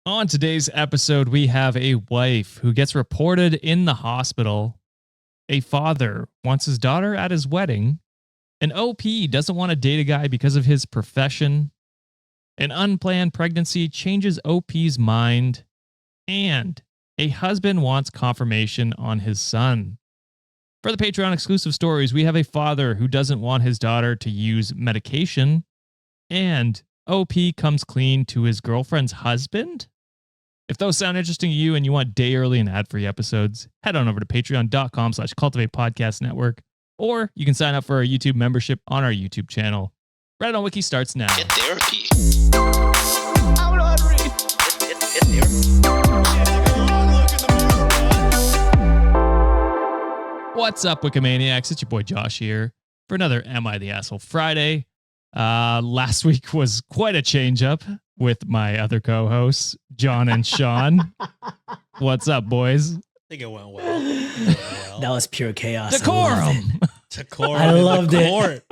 On today's episode, we have a wife who gets reported in the hospital. A father wants his daughter at his wedding. An OP doesn't want to date a guy because of his profession. An unplanned pregnancy changes OP's mind. And a husband wants confirmation on his son. For the Patreon exclusive stories, we have a father who doesn't want his daughter to use medication. And OP comes clean to his girlfriend's husband. If those sound interesting to you and you want day early and ad-free episodes, head on over to patreon.com/Cultivate Podcast Network, or you can sign up for our YouTube membership on our YouTube channel. Reddit on Wiki starts now. Get therapy. I'm not ready. Get What's up, Wikimaniacs? It's your boy Josh here for another Am I the Asshole Friday. Last week was quite a change-up with my other co-hosts, John and Sean. What's up, boys? I think it went well. That was pure chaos. Decorum. I loved it.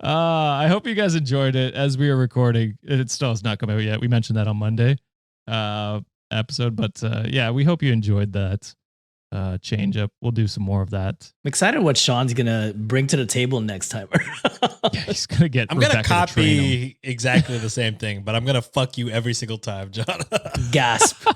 I hope you guys enjoyed it as we were recording. It still has not come out yet. We mentioned that on Monday episode, but yeah, we hope you enjoyed that change up. We'll do some more of that. I'm excited what Sean's gonna bring to the table next time. Yeah, he's gonna get. I'm Rebecca gonna to train him. copy exactly the same thing, but I'm gonna fuck you every single time, John. Gasp.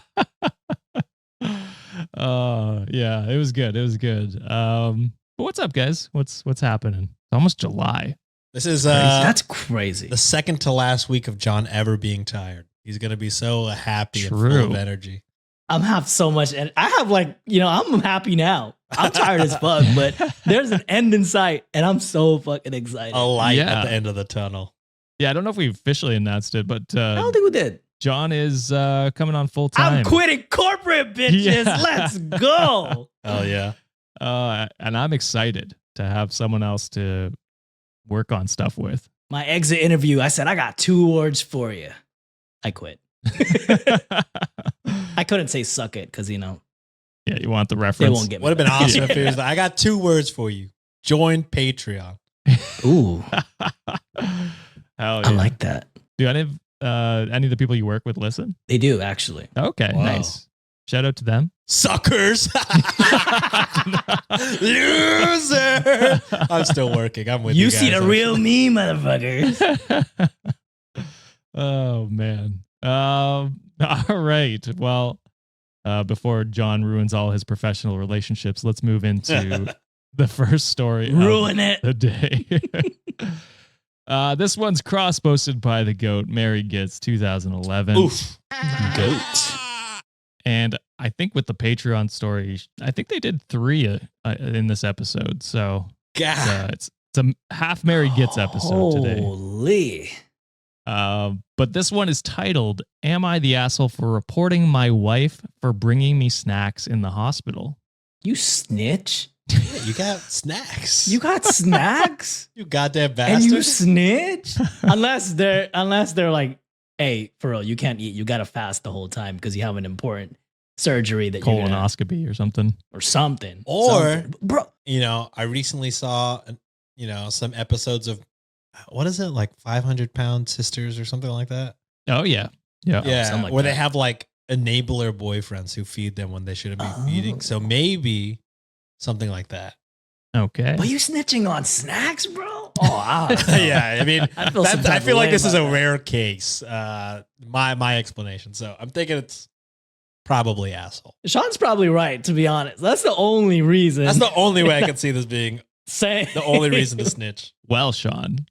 Yeah, it was good. It was good. But what's up, guys? What's happening? It's almost July. This is That's crazy. the second to last week of John ever being tired. He's gonna be so happy and full True. of energy. I'm have so much, and I have I'm happy now. I'm tired as fuck, but there's an end in sight, and I'm so fucking excited. A light Yeah. at the end of the tunnel. Yeah, I don't know if we officially announced it, but I don't think we did. John is coming on full time. I'm quitting corporate, bitches. Yeah. Let's go. Oh yeah. And I'm excited to have someone else to work on stuff with. My exit interview, I said, I got 2 words for you. I quit. I couldn't say suck it because, Yeah, you want the they reference. won't get me. Would have been back. awesome if it was like, I got 2 words for you. Join Patreon. Ooh, Hell yeah. I like that. Do any of the people you work with listen? They do, actually. Okay, Wow. nice. Shout out to them. Suckers. Loser. I'm still working. I'm with you. You guys, see the real actually. me, motherfuckers. Oh man. All right. Well, before John ruins all his professional relationships, let's move into the first story. Ruin of it. the day. This one's cross-posted by the GOAT, Mary Gitz, 2011. Oof. Goat. And I think with the Patreon story, I think they did 3 in this episode. So God. it's a half Mary Gitz episode today. Holy. But this one is titled, Am I the Asshole for Reporting My Wife for Bringing Me Snacks in the Hospital? You snitch? Yeah, you got snacks. You got snacks? You goddamn And bastard. you snitch? unless they're like, hey, for real, you can't eat. You got to fast the whole time because you have an important surgery that you're gonna, Colonoscopy or something. or something. Or- Something. Bro, I recently saw, some episodes of, what is it, like 500-pound sisters or something like that? Oh, yeah. Yeah. Yeah, something like where that. they have like enabler boyfriends who feed them when they shouldn't be feeding. So maybe something like that. Okay. but you snitching on snacks, bro? Oh, wow. Yeah, I mean, I feel some I type feel of like way this is a about that. rare case. My explanation. So I'm thinking it's probably asshole. Sean's probably right, to be honest. That's the only reason. That's the only way I can see this being Say the only reason to snitch. Well, Sean,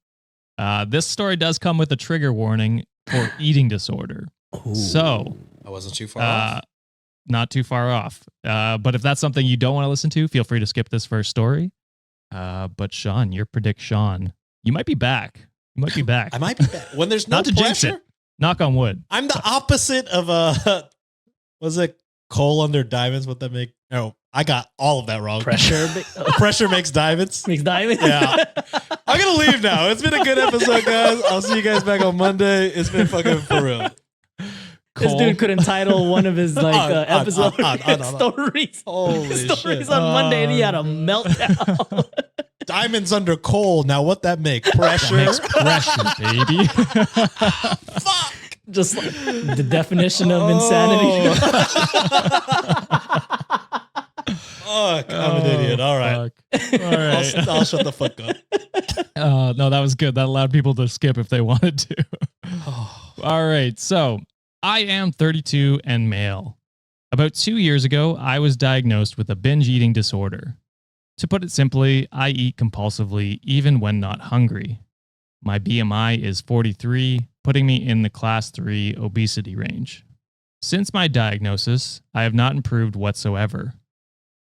this story does come with a trigger warning for eating disorder. Ooh. So, I wasn't too far off. not too far off. But if that's something you don't want to listen to, feel free to skip this first story. But Sean, your prediction, you might be back. You might be back. I might be bad. When there's no Not to jinx pressure, it. Knock on wood. I'm the opposite of was it coal under diamonds? What that make? No, I got all of that wrong. pressure. Pressure makes diamonds. Makes diamond. Yeah. I'm gonna leave now. It's been a good episode, guys. I'll see you guys back on Monday. It's been fucking for real. This Cole. dude couldn't title one of his episode on. stories. Holy stories shit. on Monday, and he had a meltdown. Diamonds under coal. Now what that make? Pressure. Makes pressure, baby. Fuck. Just like the definition of insanity. Fuck, I'm an idiot. All right. Fuck. All right. I'll shut the fuck up. No, that was good. That allowed people to skip if they wanted to. All right. So I am 32 and male. About 2 years ago, I was diagnosed with a binge eating disorder. To put it simply, I eat compulsively even when not hungry. My BMI is 43, putting me in the class 3 obesity range. Since my diagnosis, I have not improved whatsoever.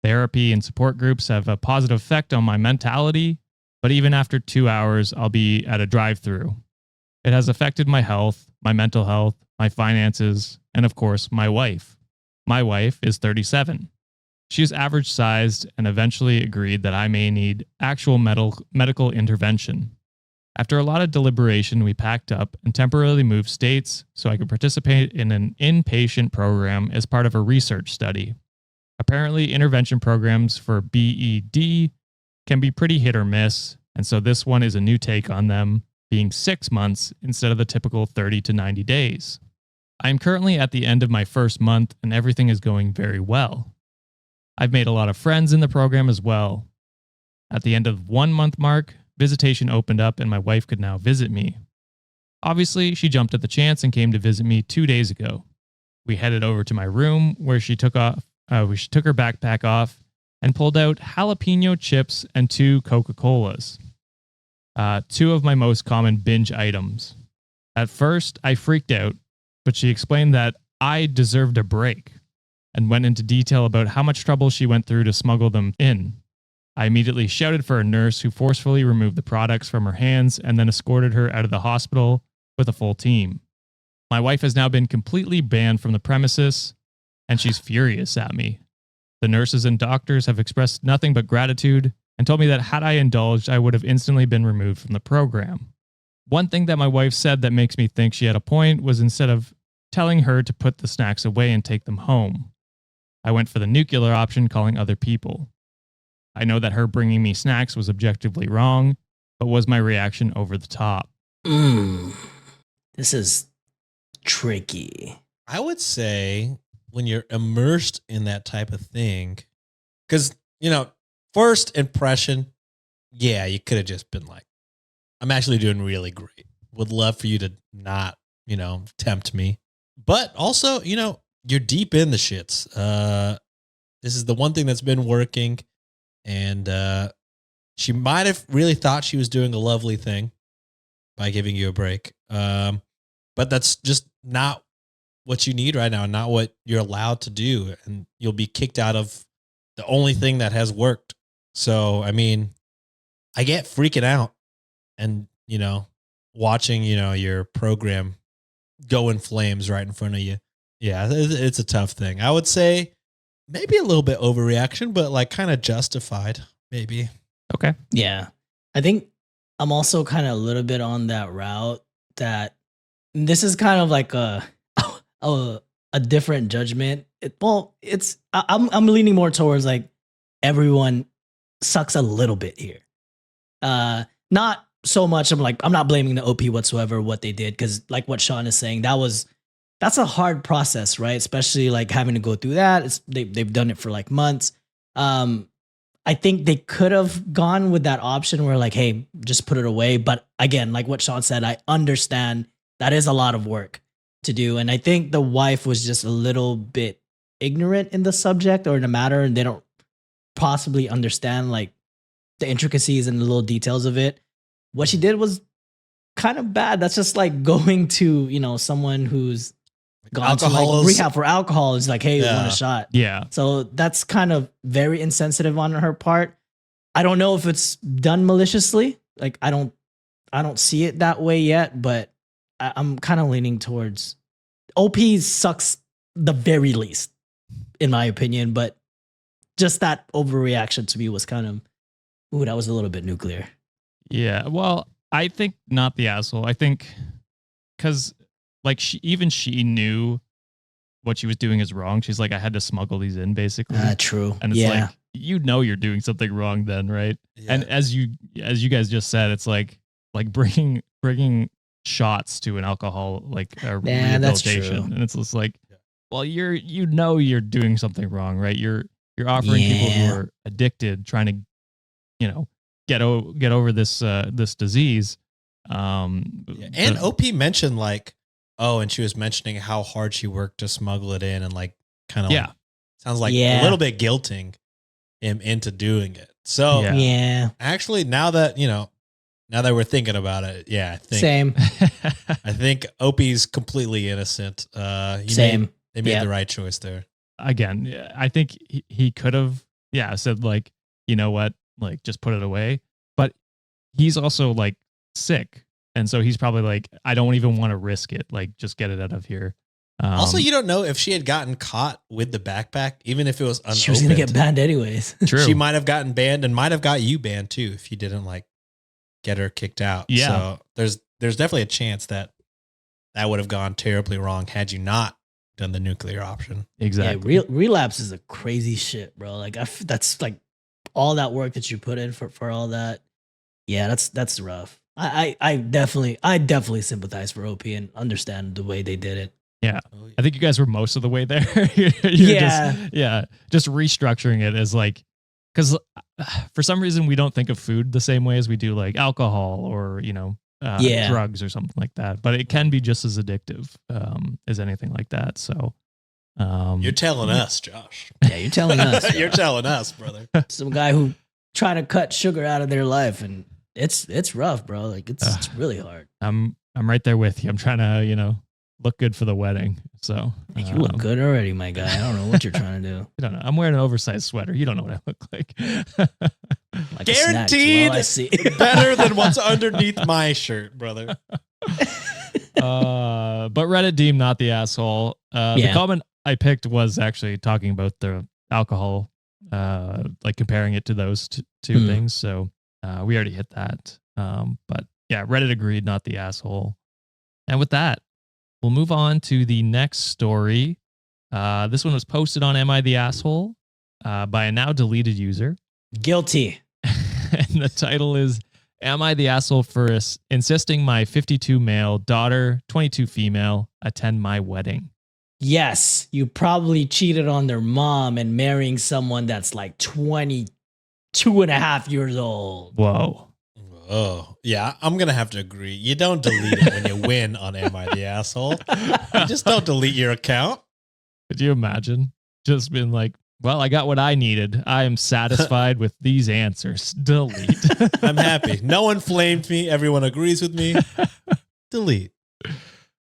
Therapy and support groups have a positive effect on my mentality, but even after 2 hours, I'll be at a drive-through. It has affected my health, my mental health, my finances, and of course, my wife. My wife is 37. She is average sized and eventually agreed that I may need actual medical intervention. After a lot of deliberation, we packed up and temporarily moved states so I could participate in an inpatient program as part of a research study. Apparently, intervention programs for BED can be pretty hit or miss, and so this one is a new take on them, being 6 months instead of the typical 30 to 90 days. I am currently at the end of my first month and everything is going very well. I've made a lot of friends in the program as well. At the end of 1 month mark, visitation opened up and my wife could now visit me. Obviously, she jumped at the chance and came to visit me 2 days ago. We headed over to my room where she took her backpack off and pulled out jalapeno chips and 2 Coca-Colas. 2 of my most common binge items. At first, I freaked out, but she explained that I deserved a break and went into detail about how much trouble she went through to smuggle them in. I immediately shouted for a nurse who forcefully removed the products from her hands and then escorted her out of the hospital with a full team. My wife has now been completely banned from the premises, and she's furious at me. The nurses and doctors have expressed nothing but gratitude and told me that had I indulged, I would have instantly been removed from the program. One thing that my wife said that makes me think she had a point was instead of telling her to put the snacks away and take them home, I went for the nuclear option, calling other people. I know that her bringing me snacks was objectively wrong, but was my reaction over the top? This is tricky. I would say when you're immersed in that type of thing, because, first impression, yeah, you could have just been like, I'm actually doing really great. Would love for you to not, tempt me. But also, you're deep in the shits. This is the one thing that's been working. And she might have really thought she was doing a lovely thing by giving you a break. But that's just not what you need right now, not what you're allowed to do. And you'll be kicked out of the only thing that has worked. So, I get freaking out and, watching, your program go in flames right in front of you. Yeah, it's a tough thing. I would say maybe a little bit overreaction, but like kind of justified, maybe. Okay. Yeah. I think I'm also kind of a little bit on that route that this is kind of like a different judgment. I'm leaning more towards like everyone sucks a little bit here. Not so much. I'm not blaming the OP whatsoever what they did, because like what Sean is saying, that's a hard process, right? Especially like having to go through that. They've done it for like months. I think they could have gone with that option where like, hey, just put it away. But again, like what Sean said, I understand that is a lot of work to do. And I think the wife was just a little bit ignorant in the subject or in the matter, and they don't possibly understand like the intricacies and the little details of it. What she did was kind of bad. That's just like going to, someone who's gone to like rehab for alcohol is like, hey, you want a shot? Yeah. So that's kind of very insensitive on her part. I don't know if it's done maliciously. Like I don't see it that way yet, but I'm kind of leaning towards OP sucks the very least, in my opinion. But just that overreaction to me was kind of, that was a little bit nuclear. Yeah. Well, I think not the asshole. I think because like she knew what she was doing is wrong. She's like, I had to smuggle these in basically. True. And it's like, you're doing something wrong then, right? Yeah. And as you guys just said, it's like bringing shots to an alcohol like Yeah, that's rehabilitation, true. and it's just like, well, you're doing something wrong, right? You're offering people who Yeah. are addicted, trying to, get over this this disease. And OP mentioned like, oh, and she was mentioning how hard she worked to smuggle it in, and like kind of Yeah. sounds like Yeah. a little bit guilting him into doing it. So Yeah. Yeah. actually, now that we're thinking about it, yeah, Same. I think OP's completely innocent. Same. They made Yep. the right choice there. Again, I think he could have, said like, you know what, like just put it away. But he's also like sick, and so he's probably like, I don't even want to risk it. Like, just get it out of here. Also, you don't know if she had gotten caught with the backpack, even if it was unopened. She was gonna get banned anyways. True. She might have gotten banned and might have got you banned too if you didn't like get her kicked out. Yeah. So there's definitely a chance that would have gone terribly wrong had you not done the nuclear option. Exactly. Yeah, relapse is a crazy shit, bro. Like that's like all that work that you put in for all that. Yeah, that's rough. I definitely sympathize for OP and understand the way they did it. Yeah. Oh, yeah. I think you guys were most of the way there. Yeah. Just restructuring it as like, because for some reason we don't think of food the same way as we do like alcohol or Yeah. drugs or something like that. But it can be just as addictive as anything like that. So You're telling us, Josh. Yeah, you're telling us. You're telling us, brother. Some guy who trying to cut sugar out of their life, and it's rough, bro. Like it's really hard. I'm right there with you. I'm trying to look good for the wedding. So You look good already, my guy. I don't know what you're trying to do. I don't know. I'm wearing an oversized sweater. You don't know what I look like. Like a snack. Guaranteed Well, I see. better than what's underneath my shirt, brother. But Reddit deemed not the asshole. The Yeah. comment I picked was actually talking about the alcohol, like comparing it to those two Mhm. things. So we already hit that. But yeah, Reddit agreed, not the asshole. And with that, we'll move on to the next story. This one was posted on Am I the Asshole by a now deleted user. Guilty. And the title is, Am I the asshole for insisting my 52 male daughter, 22 female, attend my wedding? Yes, you probably cheated on their mom and marrying someone that's like 22 and a half years old. Whoa. Oh, yeah. I'm going to have to agree. You don't delete it when you win on Am I the Asshole? You just don't delete your account. Could you imagine just being like, well, I got what I needed. I am satisfied with these answers. Delete. I'm happy. No one flamed me. Everyone agrees with me. Delete.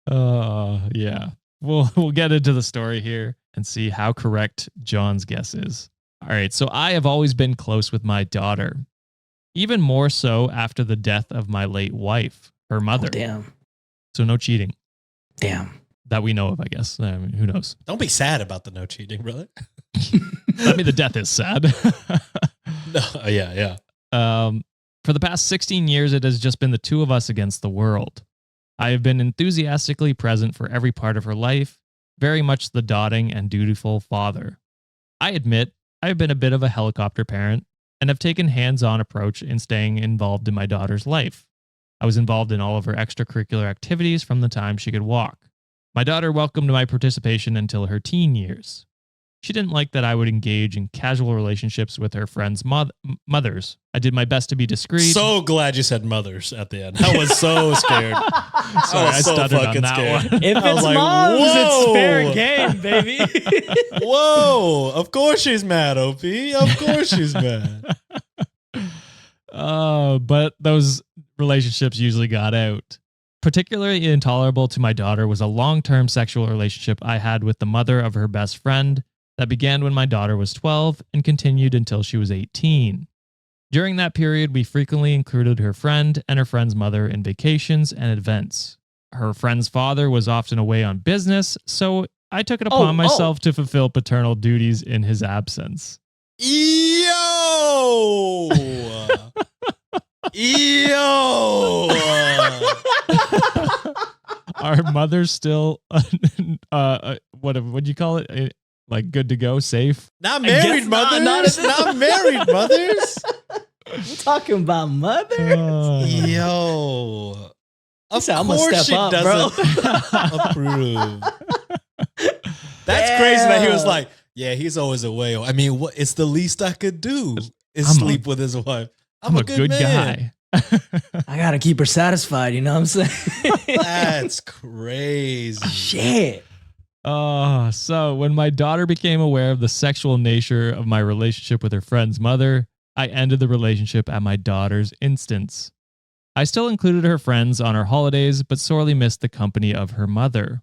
Yeah. We'll get into the story here and see how correct John's guess is. All right. So I have always been close with my daughter, even more so after the death of my late wife, her mother. Oh, damn. So no cheating Damn. that we know of, I guess. I mean, who knows? Don't be sad about the no cheating, brother. I mean, the death is sad. No, yeah. For the past 16 years, it has just been the two of us against the world. I have been enthusiastically present for every part of her life, very much the doting and dutiful father. I admit I have been a bit of a helicopter parent and have taken hands-on approach in staying involved in my daughter's life. I was involved in all of her extracurricular activities from the time she could walk. My daughter welcomed my participation until her teen years. She didn't like that I would engage in casual relationships with her friends' mothers. I did my best to be discreet. So glad you said mothers at the end. I was so scared. Sorry, I stuttered on that one. If I was it's like, moms, it's whoa. fair game, baby. Whoa. Of course she's mad, OP. Of course she's mad. But those relationships usually got out. Particularly intolerable to my daughter was a long-term sexual relationship I had with the mother of her best friend that began when my daughter was 12 and continued until she was 18. During that period, we frequently included her friend and her friend's mother in vacations and events. Her friend's father was often away on business, so I took it upon myself to fulfill paternal duties in his absence. Yo! Yo! Our mother's still, what'd you call it? Like good to go, safe? Not married mothers. Not married mothers. We're talking about mothers. Yo. Of said, "I'm gonna course step she up, doesn't approve. That's crazy that he was like, yeah, he's always away. I mean, what? It's the least I could do is I'm sleep with his wife. I'm a good man. guy. I gotta keep her satisfied. You know what I'm saying? That's crazy. Shit. Oh, so when my daughter became aware of the sexual nature of my relationship with her friend's mother, I ended the relationship at my daughter's instance. I still included her friends on our holidays, but sorely missed the company of her mother.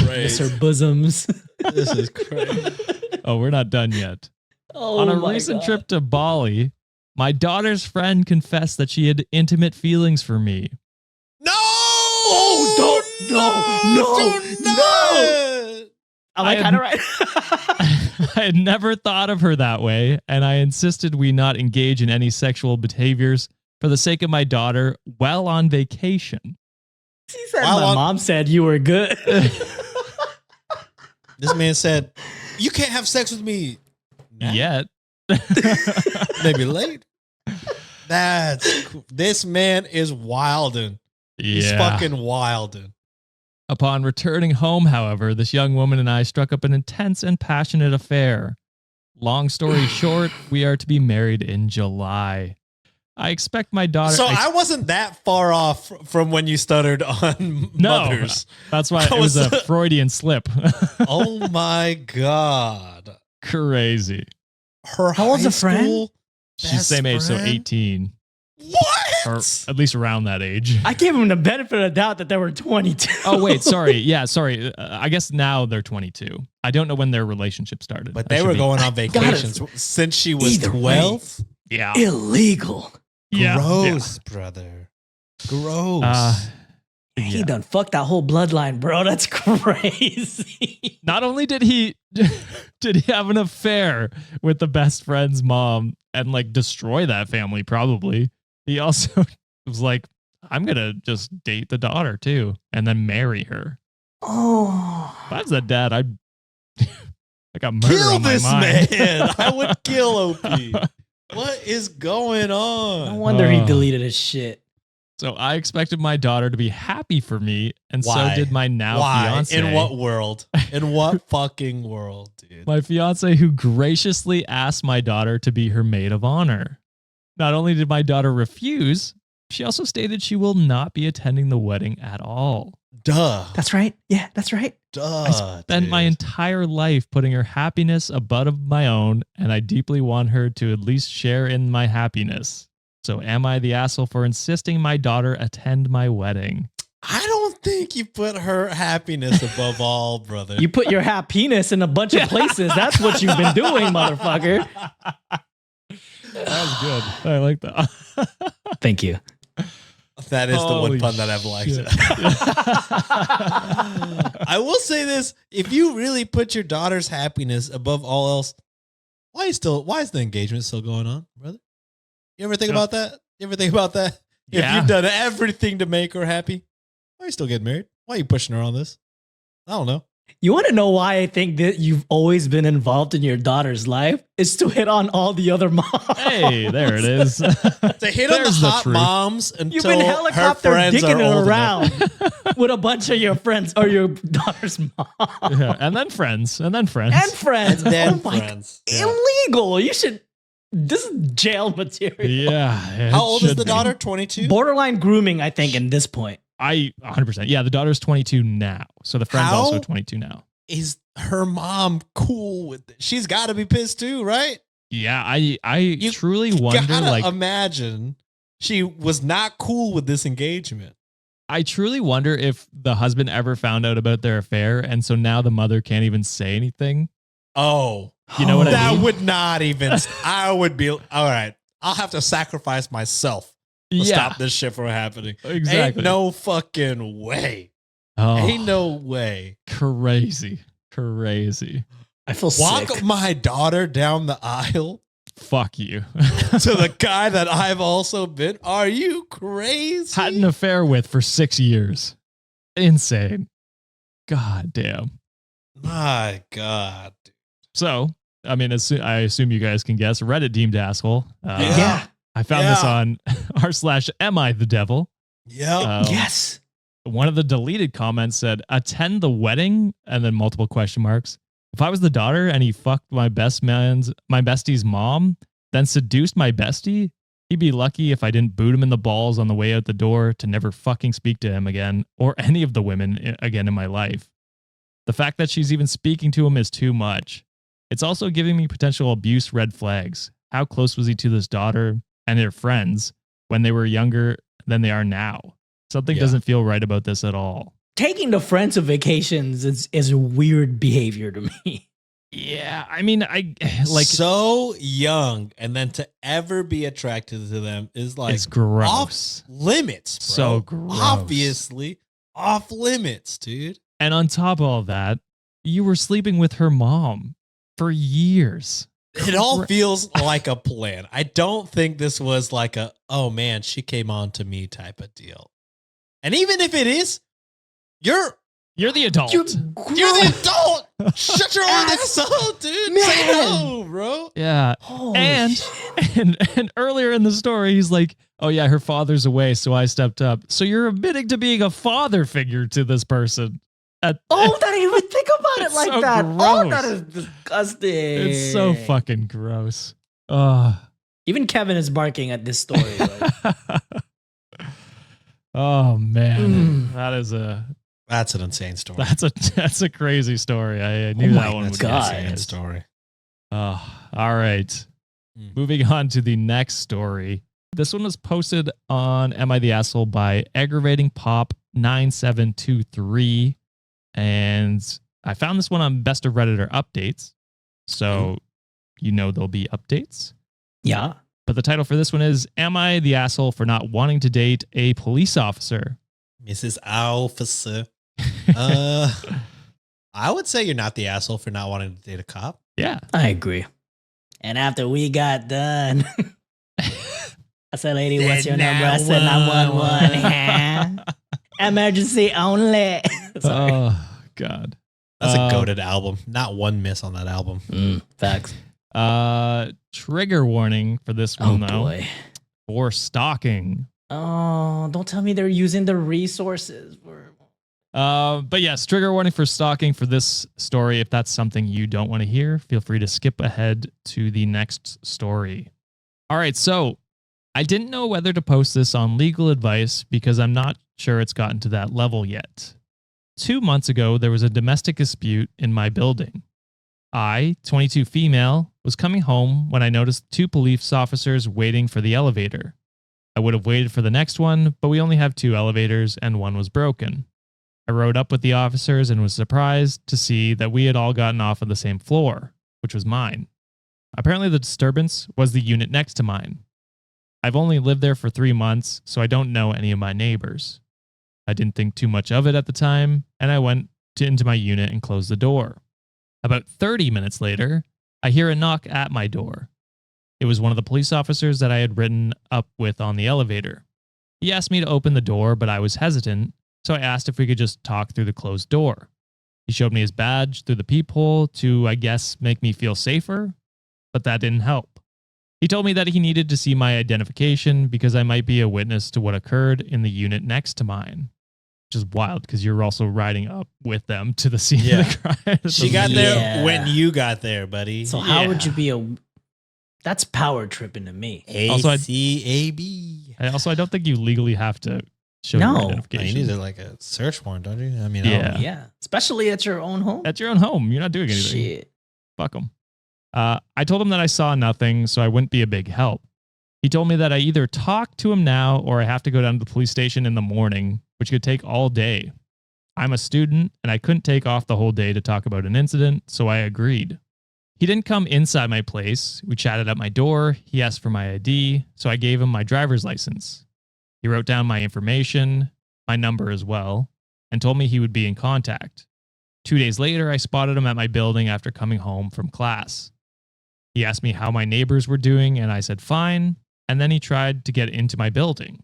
Miss her bosoms. This is crazy. Oh, we're not done yet. Oh, On a my recent God. trip to Bali, my daughter's friend confessed that she had intimate feelings for me. No! Oh, no. Am I kind of right? I had never thought of her that way, and I insisted we not engage in any sexual behaviors for the sake of my daughter while on vacation. She said my mom said you were good. This man said, you can't have sex with me now. Yet. Maybe late. This man is wildin'. He's fucking wildin'. Upon returning home, however, this young woman and I struck up an intense and passionate affair. Long story short, we are to be married in July. I expect my daughter... So I wasn't that far off from when you stuttered on mothers. That's why it was a Freudian slip. Oh my God. Crazy. Her How old's high a friend? school She's best same age, so friend? 18. What? Or at least around that age. I gave him the benefit of the doubt that they were 22. Oh, wait, sorry. Yeah, sorry. I guess now they're 22. I don't know when their relationship started. But I they should were be- going on vacations since she was Either way. 12. Yeah. Illegal. Yeah. Gross, brother. Gross. He done fucked that whole bloodline, bro. That's crazy. Not only did he have an affair with the best friend's mom and like destroy that family, probably, he also was like, I'm gonna just date the daughter too and then marry her. Oh. If I was that dad, I got murder Kill on my this mind. man. I would kill OP. What is going No on? wonder he deleted his shit. So I expected my daughter to be happy for me, and Why? so did my now Why? fiance. In what world? In what fucking world, dude? My fiance, who graciously asked my daughter to be her maid of honor. Not only did my daughter refuse, she also stated she will not be attending the wedding at all. Duh. That's right. Yeah, that's right. Duh. I spent my entire life putting her happiness above my own, and I deeply want her to at least share in my happiness. So am I the asshole for insisting my daughter attend my wedding? I don't think you put her happiness above all, brother. You put your happiness in a bunch of places. That's what you've been doing, motherfucker. That was good. I like that. Thank you. That is the Holy one pun that I've liked. shit. I will say this: if you really put your daughter's happiness above all else, why is the engagement still going on, brother? You ever think about that? You ever think about that? If Yeah. you've done everything to make her happy, why are you still getting married? Why are you pushing her on this? I don't know. You want to know why I think that you've always been involved in your daughter's life? Is to hit on all the other moms. Hey, there it is. To hit on the There's the hot truth. moms You've until been her helicopter friends dicking are it old around enough. with a bunch of your friends or your daughter's mom Yeah, and then friends. and friends. And then Oh my friends. Yeah. illegal. You should. This is jail material. Yeah. it How old is should the be. daughter? 22? Borderline grooming, I think, in this point. I 100%. Yeah, the daughter's 22 now. So the friend's How? also 22 now. Is her mom cool with it? She's got to be pissed too, right? Yeah, I truly wonder, Gotta like, imagine she was not cool with this engagement. I truly wonder if the husband ever found out about their affair, and so now the mother can't even say anything. Oh, You know what I that mean? would not even. I would be all right. I'll have to sacrifice myself to stop this shit from happening. Exactly. Ain't no fucking way. Oh, Ain't no way. crazy. I feel Walk sick. my daughter down the aisle Fuck you. to the guy that I've also been. Are you crazy? Had an affair with for 6 years. Insane. God damn. My God. So, I mean, I assume you guys can guess. Reddit deemed asshole. Yeah. I found this on r/am I the devil. Yeah. Yes. One of the deleted comments said, attend the wedding, and then multiple question marks. If I was the daughter and he fucked my bestie's mom, then seduced my bestie, he'd be lucky if I didn't boot him in the balls on the way out the door to never fucking speak to him again, or any of the women again in my life. The fact that she's even speaking to him is too much. It's also giving me potential abuse red flags. How close was he to this daughter and their friends when they were younger than they are now? Something doesn't feel right about this at all. Taking the friends to vacations is weird behavior to me. Yeah, I mean, I like so young, and then to ever be attracted to them is like it's gross. off limits, bro. So gross. Obviously off limits, dude. And on top of all that, you were sleeping with her mom for years. It all feels like a plan. I don't think this was like a, oh man, she came on to me type of deal. And even if it is, you're the adult. you're the adult. Shut your own ass up, dude. Man. Say no, bro. Yeah. Holy And, shit. and earlier in the story, he's like, oh yeah, her father's away, so I stepped up. So you're admitting to being a father figure to this person. Oh, I didn't even think about it It's like so that. gross. Oh, that is disgusting. It's so fucking gross. Oh. Even Kevin is barking at this story. Like, Oh man. That's That's an insane story. that's a crazy story. I knew Oh that my one would God. get Insane serious. story. Oh, all right. Mm. Moving on to the next story. This one was posted on Am I the Asshole by Aggravating Pop 9723. And I found this one on Best of Redditor updates. So you know there'll be updates. yeah. But the title for this one is Am I the Asshole for Not Wanting to Date a Police Officer? Mrs. Officer. I would say you're not the asshole for not wanting to date a cop. Yeah. I agree. And after we got done, I said, lady, what's your number? I said 911. Emergency only. Sorry. Oh, God. That's a goated album. Not one miss on that album. Facts. Trigger warning for this Oh, one, though. boy. For stalking. Oh, don't tell me they're using the resources. But yes, trigger warning for stalking for this story. If that's something you don't want to hear, feel free to skip ahead to the next story. All right, so I didn't know whether to post this on legal advice because I'm not sure it's gotten to that level yet. 2 months ago, there was a domestic dispute in my building. I, 22 female, was coming home when I noticed 2 police officers waiting for the elevator. I would have waited for the next one, but we only have 2 elevators and one was broken. I rode up with the officers and was surprised to see that we had all gotten off on the same floor, which was mine. Apparently the disturbance was the unit next to mine. I've only lived there for 3 months, so I don't know any of my neighbors. I didn't think too much of it at the time, and I went into my unit and closed the door. About 30 minutes later, I hear a knock at my door. It was one of the police officers that I had ridden up with on the elevator. He asked me to open the door, but I was hesitant, so I asked if we could just talk through the closed door. He showed me his badge through the peephole to, I guess, make me feel safer, but that didn't help. He told me that he needed to see my identification because I might be a witness to what occurred in the unit next to mine. Which is wild because you're also riding up with them to the scene of the crime. She got there when you got there, buddy. So how would you be a... That's power tripping to me. Also, ACAB. I don't think you legally have to show your You identification. need like a search warrant, don't you? I mean, Yeah. Yeah. Especially at your own home. At your own home. You're not doing anything. Shit. Fuck them. I told him that I saw nothing, so I wouldn't be a big help. He told me that I either talk to him now or I have to go down to the police station in the morning, which could take all day. I'm a student and I couldn't take off the whole day to talk about an incident, so I agreed. He didn't come inside my place. We chatted at my door. He asked for my ID, so I gave him my driver's license. He wrote down my information, my number as well, and told me he would be in contact. 2 days later, I spotted him at my building after coming home from class. He asked me how my neighbors were doing, and I said fine, and then he tried to get into my building.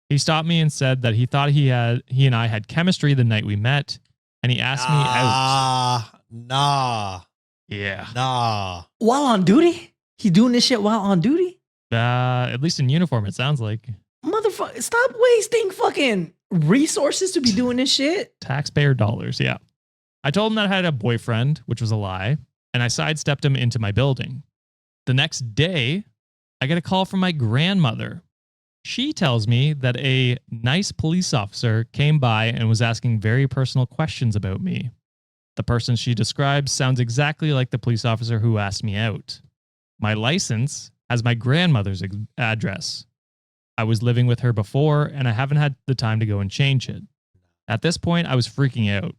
He stopped me and said that he thought he and I had chemistry the night we met, and he asked me out. Nah. Yeah. Nah. While on duty? He doing this shit while on duty? At least in uniform, it sounds like. Motherfucker, stop wasting fucking resources to be doing this shit. Taxpayer dollars, yeah. I told him that I had a boyfriend, which was a lie, and I sidestepped him into my building. The next day, I get a call from my grandmother. She tells me that a nice police officer came by and was asking very personal questions about me. The person she describes sounds exactly like the police officer who asked me out. My license has my grandmother's address. I was living with her before, and I haven't had the time to go and change it. At this point, I was freaking out.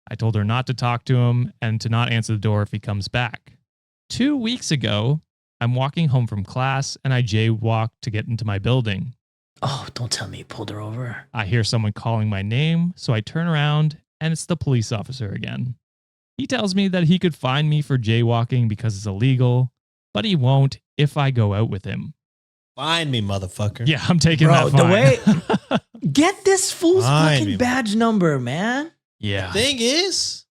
I told her not to talk to him and to not answer the door if he comes back. 2 weeks ago, I'm walking home from class and I jaywalk to get into my building. Oh, don't tell me you pulled her over. I hear someone calling my name, so I turn around and it's the police officer again. He tells me that he could fine me for jaywalking because it's illegal, but he won't if I go out with him. Find me, motherfucker. Yeah, I'm taking Bro, that fine. the way get this fool's Fine fucking me, badge number, man. Yeah. Thing is,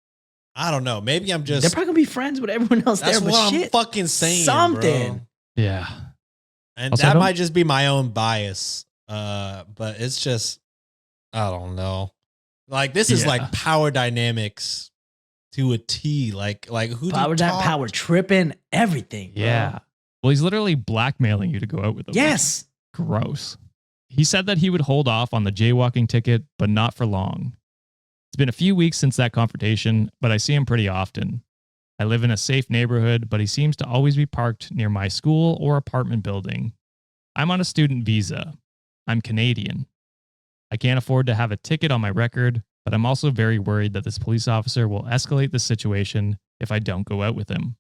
I don't know. Maybe I'm just. They're probably gonna be friends with everyone else That's there, but what I'm shit, fucking saying. something. Bro. Yeah. And Also, I that don't- might just be my own bias. But it's just, I don't know. Like this is Yeah. like power dynamics to a T. Like who Power do you that talk- power tripping, everything. bro. Yeah. Well, he's literally blackmailing you to go out with him. Yes. Gross. He said that he would hold off on the jaywalking ticket, but not for long. It's been a few weeks since that confrontation, but I see him pretty often. I live in a safe neighborhood, but he seems to always be parked near my school or apartment building. I'm on a student visa. I'm Canadian. I can't afford to have a ticket on my record, but I'm also very worried that this police officer will escalate the situation if I don't go out with him.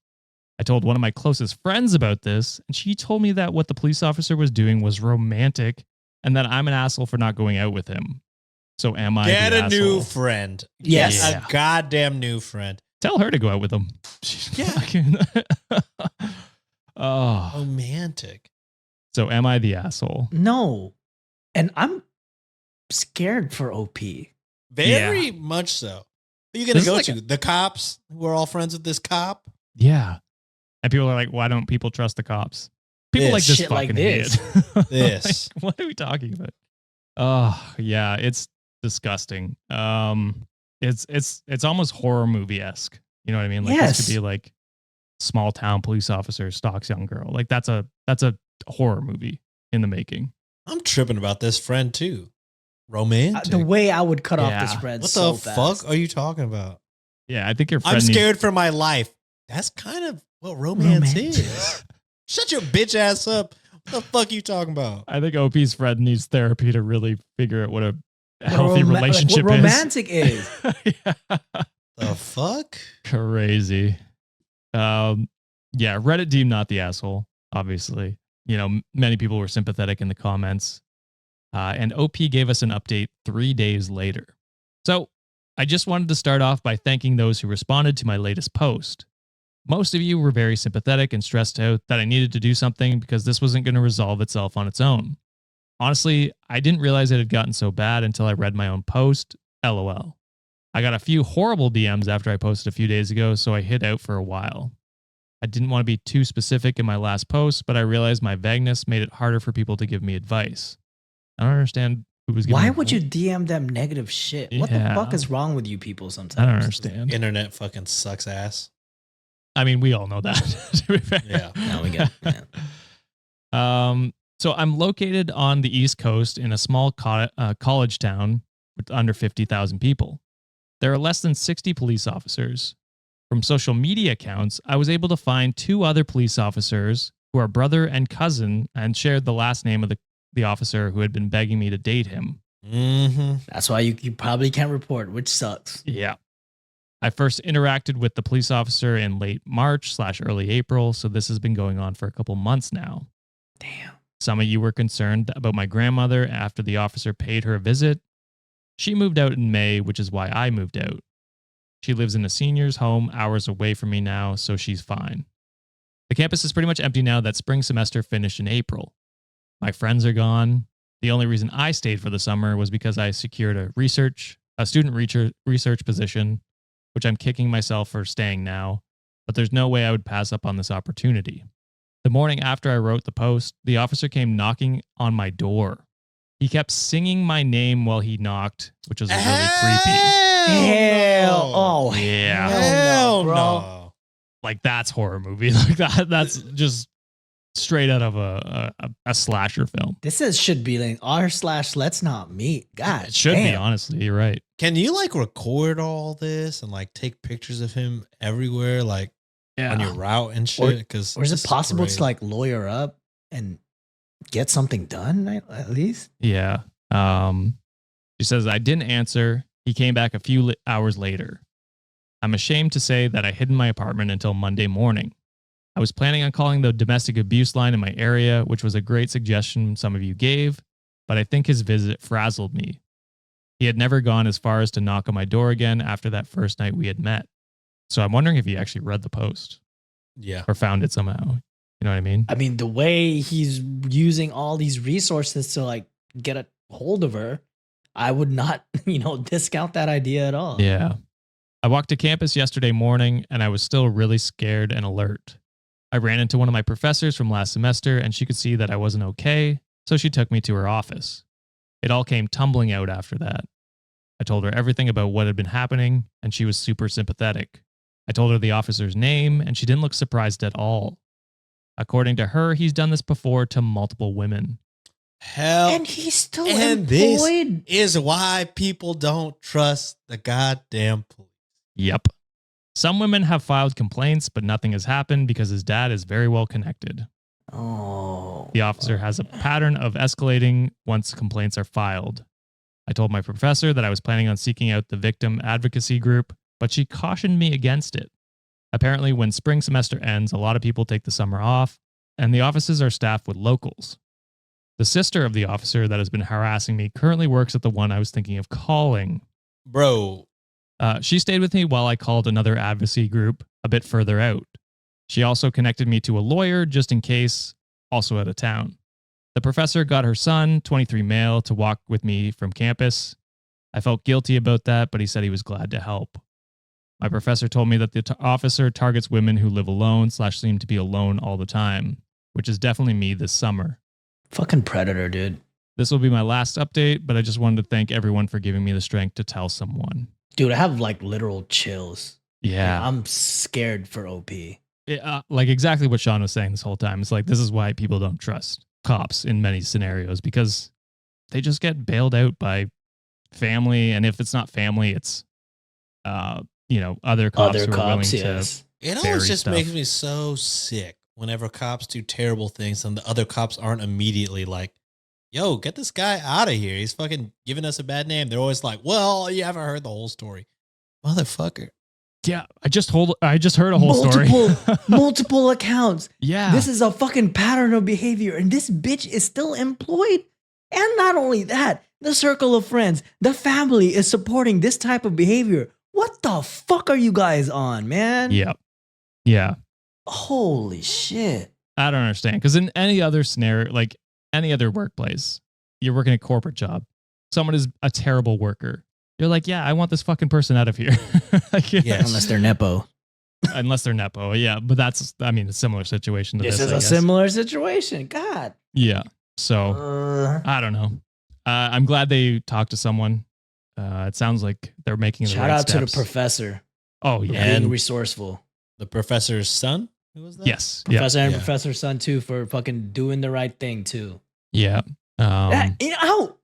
I told one of my closest friends about this, and she told me that what the police officer was doing was romantic and that I'm an asshole for not going out with him. So am I Get the a new asshole? friend. Yes. Get a goddamn new friend. Tell her to go out with him. Yeah. Oh. Romantic. So am I the asshole? No. And I'm scared for OP. Very much so. Who are you gonna This is go like to? The cops who are all friends with this cop? Yeah. And people are like, why don't people trust the cops? People This. like this Shit like fucking this. idiot. This. Like, what are we talking about? Oh, yeah, it's disgusting. It's almost horror movie-esque. You know what I mean? Like this Yes. could be like small town police officer stalks young girl. Like that's a horror movie in the making. I'm tripping about this friend too. Romantic. The way I would cut off this Yeah. friend what so the fast. fuck are you talking about? Yeah, I think your friend I'm needs- scared for my life. That's kind of what romance Romantic. is. Shut your bitch ass up. What the fuck are you talking about? I think OP's friend needs therapy to really figure out what a healthy Like, relationship what is. romantic is. Yeah. The fuck? Crazy. Yeah, Reddit deemed not the asshole, obviously. You know, many people were sympathetic in the comments. And OP gave us an update 3 days later. So I just wanted to start off by thanking those who responded to my latest post. Most of you were very sympathetic and stressed out that I needed to do something because this wasn't going to resolve itself on its own. Honestly, I didn't realize it had gotten so bad until I read my own post. LOL. I got a few horrible DMs after I posted a few days ago, so I hid out for a while. I didn't want to be too specific in my last post, but I realized my vagueness made it harder for people to give me advice. I don't understand who was giving Why me would you advice. DM them negative shit? What the Yeah. fuck is wrong with you people sometimes? I don't understand. Internet fucking sucks ass. I mean, we all know that, to be fair. Yeah. No, we get it. So I'm located on the East Coast in a small college town with under 50,000 people. There are less than 60 police officers. From social media accounts, I was able to find 2 other police officers who are brother and cousin and shared the last name of the officer who had been begging me to date him. Mm-hmm. That's why you probably can't report, which sucks. Yeah. I first interacted with the police officer in late March/early April, so this has been going on for a couple months now. Damn. Some of you were concerned about my grandmother after the officer paid her a visit. She moved out in May, which is why I moved out. She lives in a senior's home hours away from me now, so she's fine. The campus is pretty much empty now that spring semester finished in April. My friends are gone. The only reason I stayed for the summer was because I secured a student research position, which I'm kicking myself for staying now, but there's no way I would pass up on this opportunity. The morning after I wrote the post, the officer came knocking on my door. He kept singing my name while he knocked, which was really creepy. Hell, oh Yeah. hell no, bro. no. Like that's horror movie. Like that's just straight out of a slasher film. Should be like r/let's not meet. God, It should be, damn. honestly. You're right. Can you like record all this and like take pictures of him everywhere, like on your route and shit? Because Or is it possible to like lawyer up and get something done at least? Yeah. She says, I didn't answer. He came back a few hours later. I'm ashamed to say that I hid in my apartment until Monday morning. I was planning on calling the domestic abuse line in my area, which was a great suggestion some of you gave, but I think his visit frazzled me. He had never gone as far as to knock on my door again after that first night we had met. So I'm wondering if he actually read the post Yeah. or found it somehow. You know what I mean? I mean, the way he's using all these resources to like get a hold of her, I would not, discount that idea at all. Yeah. I walked to campus yesterday morning and I was still really scared and alert. I ran into one of my professors from last semester and she could see that I wasn't okay, so she took me to her office. It all came tumbling out after that. I told her everything about what had been happening and she was super sympathetic. I told her the officer's name and she didn't look surprised at all. According to her, he's done this before to multiple women. Hell, And he's still and this employed. is why people don't trust the goddamn police. Yep. Some women have filed complaints, but nothing has happened because his dad is very well connected. Oh. The officer has a pattern of escalating once complaints are filed. I told my professor that I was planning on seeking out the victim advocacy group, but she cautioned me against it. Apparently, when spring semester ends, a lot of people take the summer off, and the offices are staffed with locals. The sister of the officer that has been harassing me currently works at the one I was thinking of calling. Bro, She stayed with me while I called another advocacy group a bit further out. She also connected me to a lawyer just in case, also out of town. The professor got her son, 23 male, to walk with me from campus. I felt guilty about that, but he said he was glad to help. My professor told me that the officer targets women who live alone / seem to be alone all the time, which is definitely me this summer. Fucking predator, dude. This will be my last update, but I just wanted to thank everyone for giving me the strength to tell someone. Dude, I have like literal chills. Yeah. I'm scared for OP. Like exactly what Sean was saying this whole time. It's like, this is why people don't trust cops in many scenarios, because they just get bailed out by family. And if it's not family, it's, other cops who are willing yes. it Very always just stuff. makes me so sick whenever cops do terrible things and the other cops aren't immediately like, yo, get this guy out of here. He's fucking giving us a bad name. They're always like, well, you haven't heard the whole story. Motherfucker. Yeah, I just heard a whole story. Multiple accounts. Yeah. This is a fucking pattern of behavior, and this bitch is still employed. And not only that, the circle of friends, the family is supporting this type of behavior. What the fuck are you guys on, man? Yep. Yeah. Holy shit. I don't understand. Because in any other scenario, like any other workplace, you're working a corporate job, someone is a terrible worker. You're like, yeah, I want this fucking person out of here. Like, Yes. Unless they're Nepo. Unless they're Nepo. Yeah. But that's, a similar situation to this. This is I a guess. similar situation. God. Yeah. So I don't know. I'm glad they talked to someone. It sounds like they're making the Shout right out to the steps. professor Oh, for yeah. being resourceful. The professor's son? Who was that? Yes. Yeah. Professor and Yeah. professor's son too for fucking doing the right thing too. Yeah. How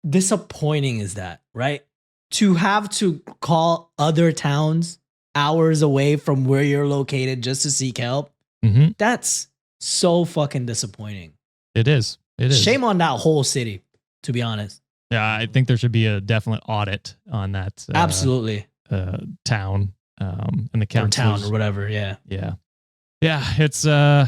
disappointing is that, right? To have to call other towns hours away from where you're located just to seek help. Mm-hmm. That's so fucking disappointing. It is. It is. Shame on that whole city, to be honest. Yeah, I think there should be a definite audit on that Absolutely. town and the Or council. town or whatever. Yeah. Yeah. It's a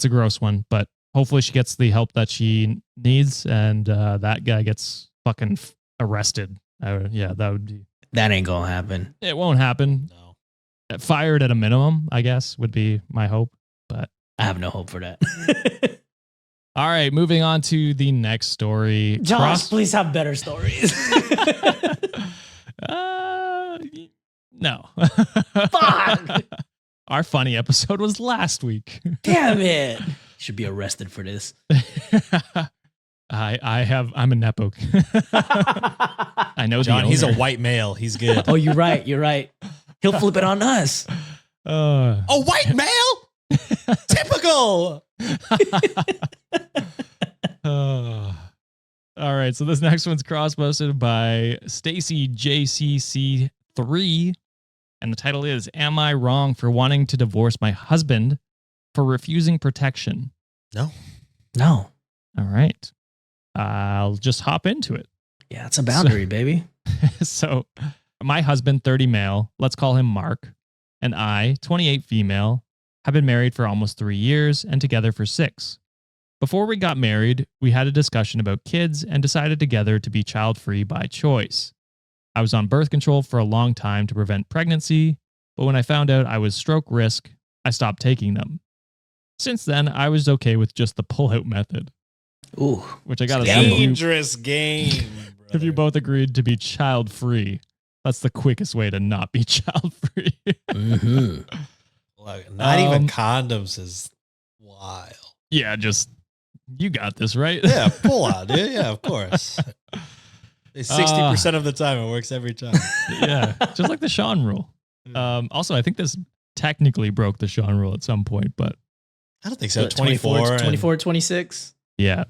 gross one, but hopefully she gets the help that she needs, and that guy gets fucking arrested. That would be. That ain't gonna happen. It won't happen. No. Fired at a minimum, I guess, would be my hope. But I have no hope for that. all right, moving on to the next story. Josh, please have better stories. No. Fuck. All Our funny episode was last week. Damn it. Should be arrested for this. I'm a Nepo. I know John, the he's a owner. white male. He's good. Oh, you're right. You're right. He'll flip it on us. A white male? Typical. All right, so this next one's cross-posted by Stacy JCC3, and the title is, Am I wrong for wanting to divorce my husband for refusing protection? No. No. All right. I'll just hop into it. Yeah, it's a boundary, baby. So, my husband, 30 male, let's call him Mark, and I, 28 female, have been married for almost 3 years and together for 6. Before we got married, we had a discussion about kids and decided together to be child-free by choice. I was on birth control for a long time to prevent pregnancy, but when I found out I was stroke risk, I stopped taking them. Since then, I was okay with just the pull-out method. Ooh. Which I gotta say, Dangerous game. if you both agreed to be child-free, that's the quickest way to not be child-free. Mm-hmm. Look, not even condoms is wild. Yeah, just, you got this, right? Yeah, pull out, dude. Yeah, of course. 60% of the time, it works every time. Yeah, just like the Sean rule. Also, I think this technically broke the Sean rule at some point, but I don't think so. 24, 26. yeah, Should be all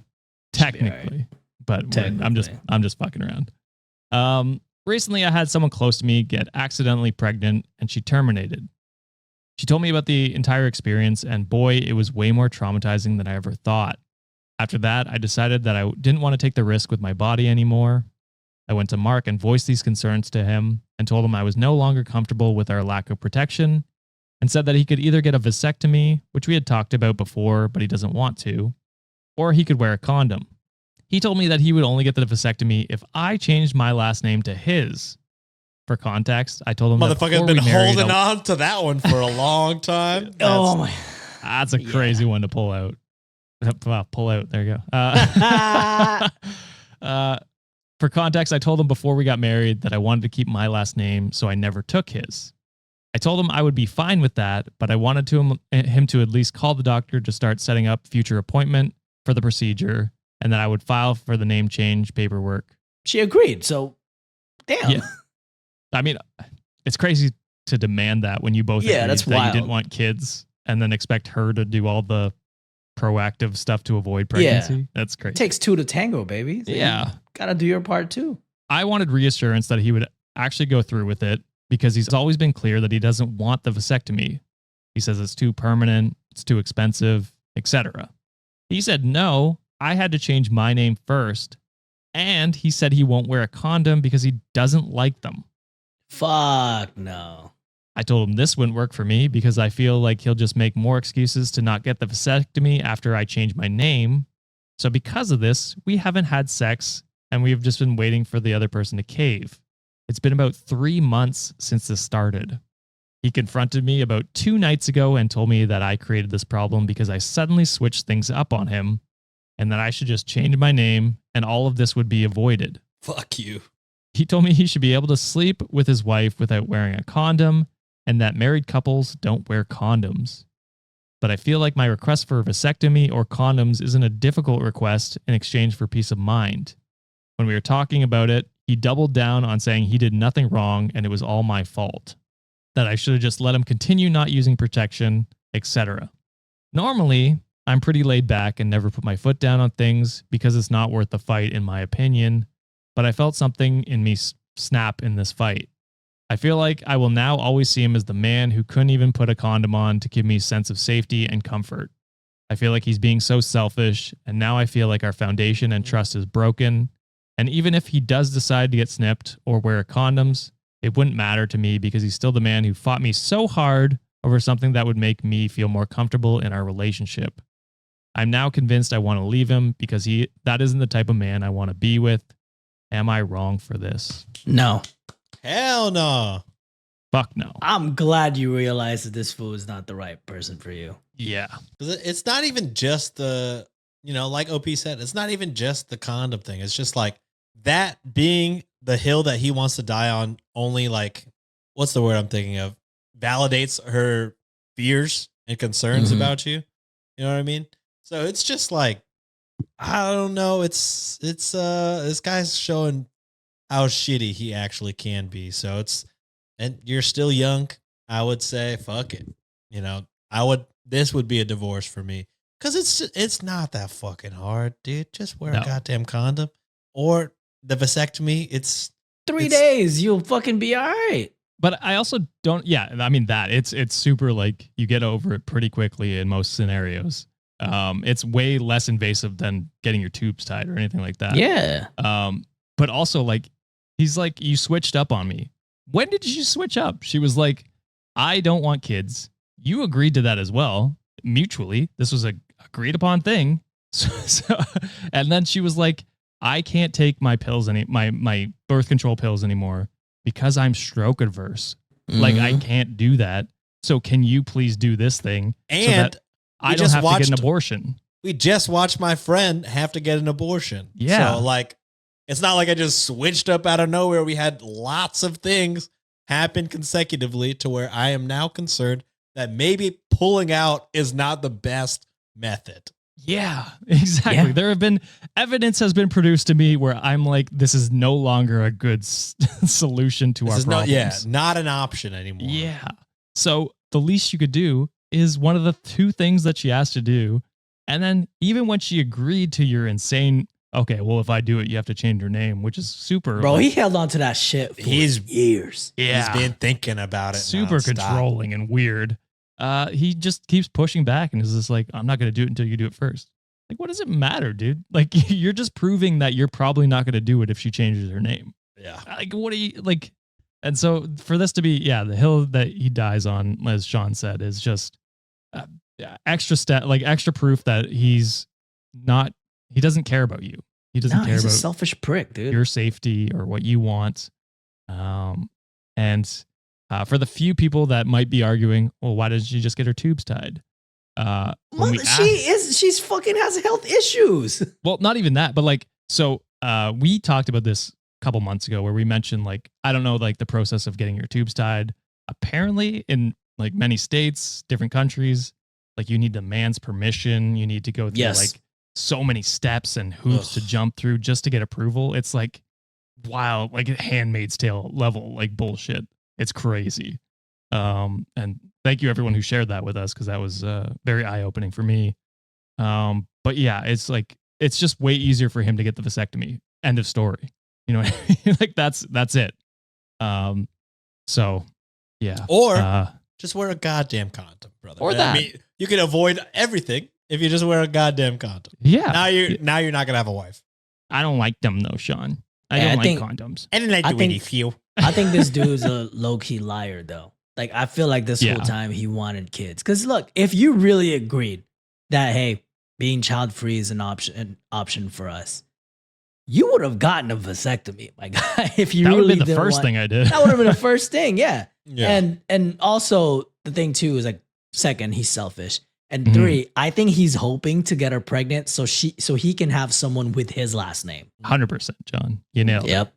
technically. But I'm Technically. just fucking around. Recently, I had someone close to me get accidentally pregnant, and she terminated. She told me about the entire experience, and boy, it was way more traumatizing than I ever thought. After that, I decided that I didn't want to take the risk with my body anymore. I went to Mark and voiced these concerns to him and told him I was no longer comfortable with our lack of protection, and said that he could either get a vasectomy, which we had talked about before, but he doesn't want to, or he could wear a condom. He told me that he would only get the vasectomy if I changed my last name to his. For context, I told him that Motherfucker's before been we married, holding on to that one for a long time. Oh my. That's a crazy one to pull out. Well, pull out. There you go. For context, I told him before we got married that I wanted to keep my last name, so I never took his. I told him I would be fine with that, but I wanted him to at least call the doctor to start setting up future appointment for the procedure, and that I would file for the name change paperwork. She agreed. So, damn. Yeah. I mean, it's crazy to demand that when you both agreed that's that wild. you didn't want kids, and then expect her to do all the proactive stuff to avoid pregnancy. That's crazy. It takes 2 to tango, baby. So Yeah. you gotta do your part too. I wanted reassurance that he would actually go through with it because he's always been clear that he doesn't want the vasectomy. He says it's too permanent, it's too expensive, etc. He said no, I had to change my name first, and he said he won't wear a condom because he doesn't like them. Fuck no. I told him this wouldn't work for me because I feel like he'll just make more excuses to not get the vasectomy after I change my name. So because of this, we haven't had sex and we've just been waiting for the other person to cave. It's been about 3 months since this started. He confronted me about 2 nights ago and told me that I created this problem because I suddenly switched things up on him and that I should just change my name and all of this would be avoided. Fuck you. He told me he should be able to sleep with his wife without wearing a condom and that married couples don't wear condoms. But I feel like my request for a vasectomy or condoms isn't a difficult request in exchange for peace of mind. When we were talking about it, he doubled down on saying he did nothing wrong and it was all my fault, that I should have just let him continue not using protection, etc. Normally, I'm pretty laid back and never put my foot down on things because it's not worth the fight in my opinion, but I felt something in me snap in this fight. I feel like I will now always see him as the man who couldn't even put a condom on to give me a sense of safety and comfort. I feel like he's being so selfish, and now I feel like our foundation and trust is broken. And even if he does decide to get snipped or wear condoms, it wouldn't matter to me because he's still the man who fought me so hard over something that would make me feel more comfortable in our relationship. I'm now convinced I want to leave him because that isn't the type of man I want to be with. Am I wrong for this? No. Hell no. Fuck no. I'm glad you realized that this fool is not the right person for you. Yeah. 'Cause it's not even just the, like OP said, it's not even just the condom thing. It's just like that being the hill that he wants to die on only, like, what's the word I'm thinking of? Validates her fears and concerns Mhm. about you. You know what I mean? So it's just like, I don't know. It's this guy's showing how shitty he actually can be. So and you're still young. I would say, fuck it. You know, this would be a divorce for me. Cause it's not that fucking hard, dude. Just wear No. a goddamn condom or the vasectomy. It's 3 It's- days, you'll fucking be all right. But I also don't. Yeah, I mean that it's super like you get over it pretty quickly in most scenarios. It's way less invasive than getting your tubes tied or anything like that. Yeah. But also like he's like, you switched up on me. When did you switch up? She was like, I don't want kids. You agreed to that as well, mutually. This was a agreed upon thing. So, and then she was like, I can't take my pills my birth control pills anymore because I'm stroke adverse. Like I Mhm. can't do that. So can you please do this thing so and that I we don't just have to get an watched- abortion? we just watched my friend have to get an abortion. Yeah. So like, it's not like I just switched up out of nowhere. We had lots of things happen consecutively to where I am now concerned that maybe pulling out is not the best method. Yeah, exactly. Yeah. There have been evidence has been produced to me where I'm like, this is no longer a good solution to our problems. Not an option anymore. Yeah. So the least you could do is one of the two things that she asked to do. And then even when she agreed to your insane, okay, well, if I do it, you have to change your name, which is super. Bro, like, he held on to that shit for He's- years. yeah, He's been thinking about it. super nonstop. controlling and weird. He just keeps pushing back and is just like, I'm not going to do it until you do it first. Like, what does it matter, dude? Like, you're just proving that you're probably not going to do it if she changes her name. Yeah. Like, what are you like? And so for this to be, yeah, the hill that he dies on, as Sean said, is just extra proof that he doesn't care about you. He doesn't No, care he's a about selfish prick, dude. your safety or what you want. And for the few people that might be arguing, well, why didn't she just get her tubes tied? When we She's fucking has health issues. well, not even that, but like, so we talked about this a couple months ago where we mentioned like, I don't know, like the process of getting your tubes tied. Apparently in like many states, different countries, like you need the man's permission. You need to go through Yes. like so many steps and hoops to jump through just to get approval. It's like wild, like Handmaid's Tale level, like bullshit. It's crazy. And thank you everyone who shared that with us, because that was very eye-opening for me. But yeah, it's like it's just way easier for him to get the vasectomy. End of story. You know what I mean? Like that's it. So yeah. Or just wear a goddamn condom, brother. Or that. I mean, you can avoid everything if you just wear a goddamn condom. Yeah. Now you're not gonna have a wife. I don't like them though, Sean. I Yeah, don't I like think- condoms. I didn't like I the think- Winnie few. I think this dude's a low key liar, though. Like, I feel like this Yeah. whole time he wanted kids. Because look, if you really agreed that, hey, being child free is an option for us, you would have gotten a vasectomy, my guy. If you That would really have been the didn't first want- thing I did. that would have been the first thing, yeah. Yeah. And also the thing too is like, second, he's selfish, and Mhm. 3, I think he's hoping to get her pregnant so he can have someone with his last name. 100%, John. You nailed it. Yep.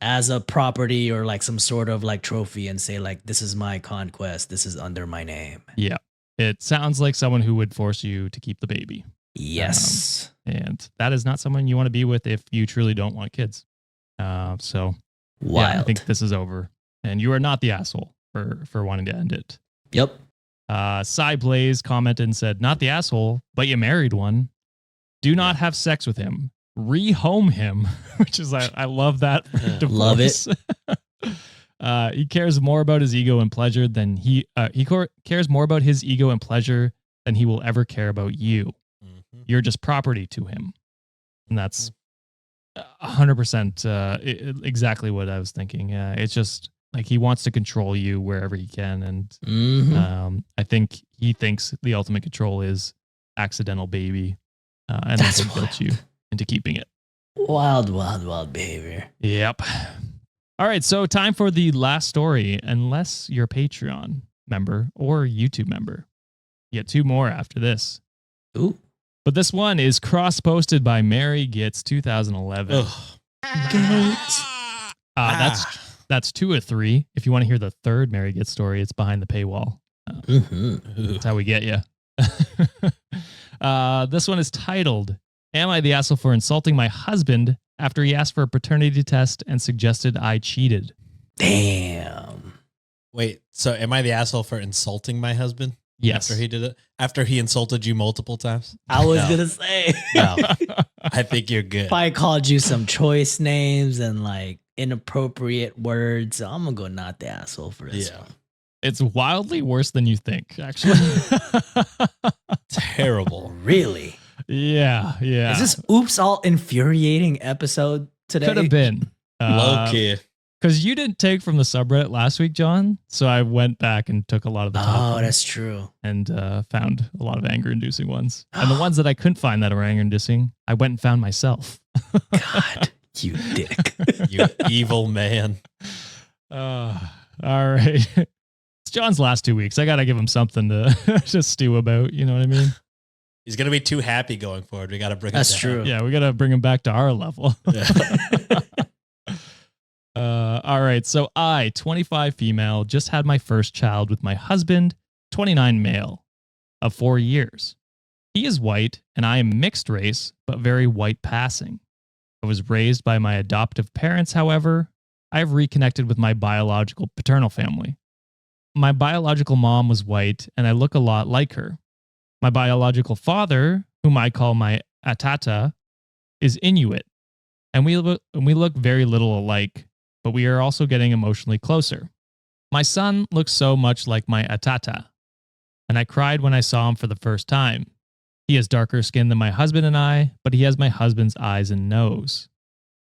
As a property or like some sort of like trophy, and say like, this is my conquest. This is under my name. Yeah. It sounds like someone who would force you to keep the baby. Yes. And that is not someone you want to be with if you truly don't want kids. So Wild. yeah, I think this is over. And you are not the asshole for wanting to end it. Yep. Cy Blaze commented and said, not the asshole, but you married one. Do not have sex with him. Rehome him, which is, I love that. For Yeah. divorce. Love it. He cares more about his ego and pleasure than cares more about his ego and pleasure than he will ever care about you. Mhm. You're just property to him. And that's 100% exactly what I was thinking. It's just like he wants to control you wherever he can. And Mhm. I think he thinks the ultimate control is accidental baby. And That's that's what guilt you into keeping it. Wild behavior. Yep. All right. So time for the last story, unless you're a Patreon member or YouTube member. You get 2 more after this. Ooh. But this one is cross-posted by Mary Gets 2011. Ugh. That's 2 or 3. If you want to hear the third Mary Gets story, it's behind the paywall. Mm-hmm. That's how we get you. This one is titled, Am I the asshole for insulting my husband after he asked for a paternity test and suggested I cheated? Damn. Wait, so am I the asshole for insulting my husband? Yes. After he did it? After he insulted you multiple times? I was No. gonna say. No. I think you're good. Probably called you some choice names and like inappropriate words. So I'm gonna go not the asshole for this Yeah. one. It's wildly worse than you think, actually. Terrible. Really? Yeah. Is this oops all infuriating episode today? Could have been. Low key. Because you didn't take from the subreddit last week, John. So I went back and took a lot of the top Oh, ones that's true. and found a lot of anger-inducing ones. And the ones that I couldn't find that were anger-inducing, I went and found myself. God, you dick. You evil man. All right. It's John's last 2 weeks. I got to give him something to, to stew about. You know what I mean? He's going to be too happy going forward. We got to bring That's him down. true. Yeah, we got to bring him back to our level. Yeah. All right. So I, 25 female, just had my first child with my husband, 29 male, of 4 years. He is white and I am mixed race, but very white passing. I was raised by my adoptive parents, however. I have reconnected with my biological paternal family. My biological mom was white and I look a lot like her. My biological father, whom I call my AITAH, is Inuit, and we look very little alike, but we are also getting emotionally closer. My son looks so much like my AITAH, and I cried when I saw him for the first time. He has darker skin than my husband and I, but he has my husband's eyes and nose.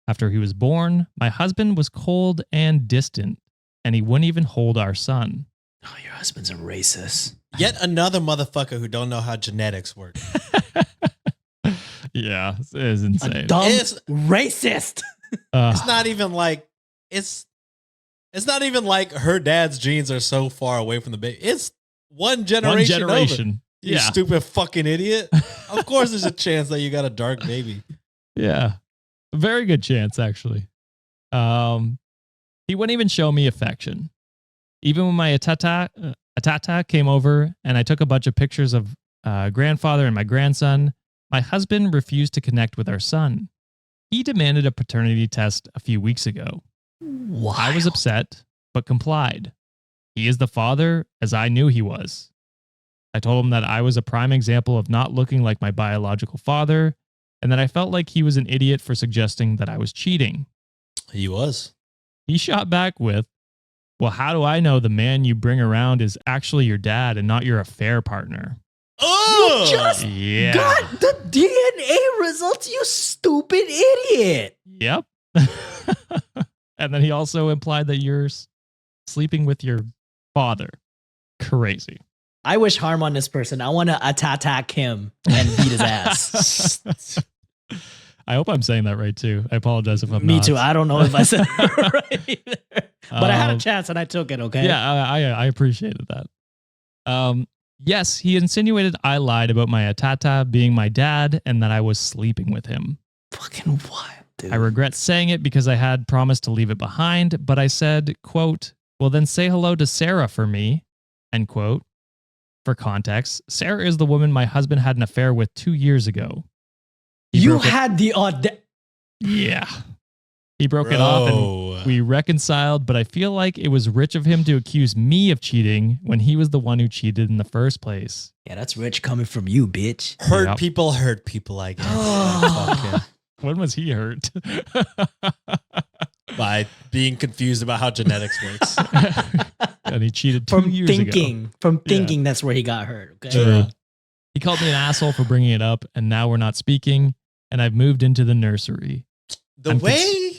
After he was born, my husband was cold and distant, and he wouldn't even hold our son. Oh, your husband's a racist. Yet another motherfucker who don't know how genetics work. Yeah, it is A insane. dumb It's- racist. It's not even like it's not even like her dad's genes are so far away from the baby. It's one generation. One generation. Over. You Yeah. stupid fucking idiot. Of course there's a chance that you got a dark baby. Yeah. A very good chance, actually. He wouldn't even show me affection. Even when my AITAH came over and I took a bunch of pictures of grandfather and my grandson, my husband refused to connect with our son. He demanded a paternity test a few weeks ago. I was upset, but complied. He is the father, as I knew he was. I told him that I was a prime example of not looking like my biological father, and that I felt like he was an idiot for suggesting that I was cheating. He was. He shot back with, well, how do I know the man you bring around is actually your dad and not your affair partner? Oh, You just Yeah. got the DNA results, you stupid idiot. Yep. And then he also implied that you're sleeping with your father. Crazy. I wish harm on this person. I want to attack him and beat his ass. I hope I'm saying that right too. I apologize if I'm Me not. too. I don't know if I said it right either. But I had a Um, chance and I took it, okay? Yeah, I appreciated that. Yes, he insinuated I lied about my AITAH being my dad and that I was sleeping with him. Fucking wild, dude. I regret saying it because I had promised to leave it behind, but I said, quote, well, then say hello to Sarah for me, end quote. For context, Sarah is the woman my husband had an affair with 2 years ago. He You broke it- had the audacity. Yeah. He broke it off and Bro. we reconciled, but I feel like it was rich of him to accuse me of cheating when he was the one who cheated in the first place. Yeah, that's rich coming from you, bitch. hurt Yep. people, I guess. Fucking- When was he hurt? by being confused about how genetics works. And he cheated 2 From years ago. thinking. From thinking that's where he got hurt. Okay. True. He called me an asshole for bringing it up, and now we're not speaking, and I've moved into the nursery. The I'm way